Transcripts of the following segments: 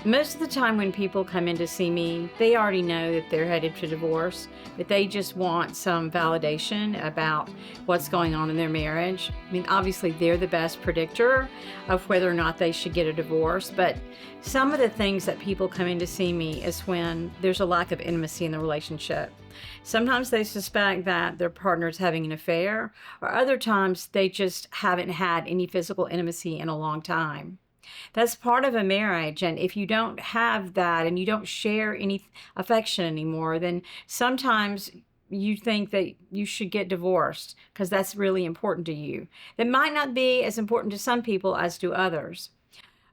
Most of the time when people come in to see me, they already know that they're headed to divorce, but they just want some validation about what's going on in their marriage. I mean, obviously, they're the best predictor of whether or not they should get a divorce, but some of the things that people come in to see me is when there's a lack of intimacy in the relationship. Sometimes they suspect that their partner's having an affair, or other times they just haven't had any physical intimacy in a long time. That's part of a marriage, and if you don't have that and you don't share any affection anymore, then sometimes you think that you should get divorced because that's really important to you. That might not be as important to some people as to others.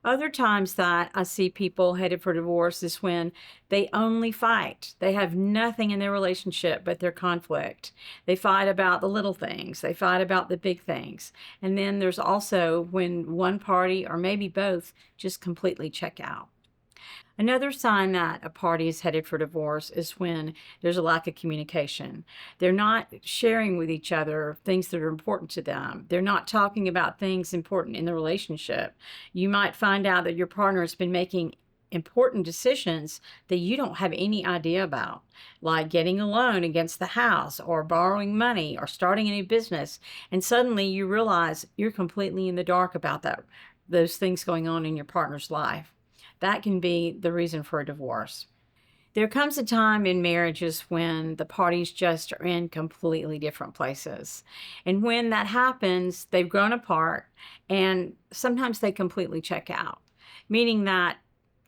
Other times that I see people headed for divorce is when they only fight. They have nothing in their relationship but their conflict. They fight about the little things, they fight about the big things. And then there's also when one party or maybe both just completely check out. Another sign that a party is headed for divorce is when there's a lack of communication. They're not sharing with each other things that are important to them. They're not talking about things important in the relationship. You might find out that your partner has been making important decisions that you don't have any idea about, like getting a loan against the house or borrowing money or starting a new business. And suddenly you realize you're completely in the dark about those things going on in your partner's life. That can be the reason for a divorce. There comes a time in marriages when the parties just are in completely different places. And when that happens, they've grown apart and sometimes they completely check out, meaning that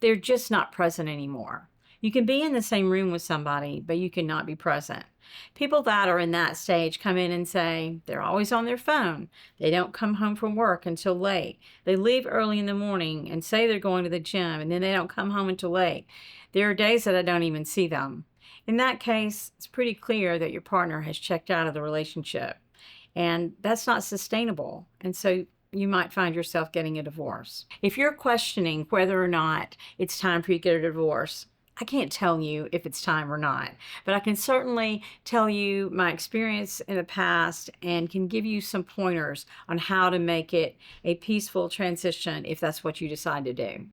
they're just not present anymore. You can be in the same room with somebody, but you cannot be present. People that are in that stage come in and say they're always on their phone. They don't come home from work until late. They leave early in the morning and say they're going to the gym, and then they don't come home until late. There are days that I don't even see them. In that case, it's pretty clear that your partner has checked out of the relationship, and that's not sustainable. And so you might find yourself getting a divorce. If you're questioning whether or not it's time for you to get a divorce, I can't tell you if it's time or not, but I can certainly tell you my experience in the past and can give you some pointers on how to make it a peaceful transition if that's what you decide to do.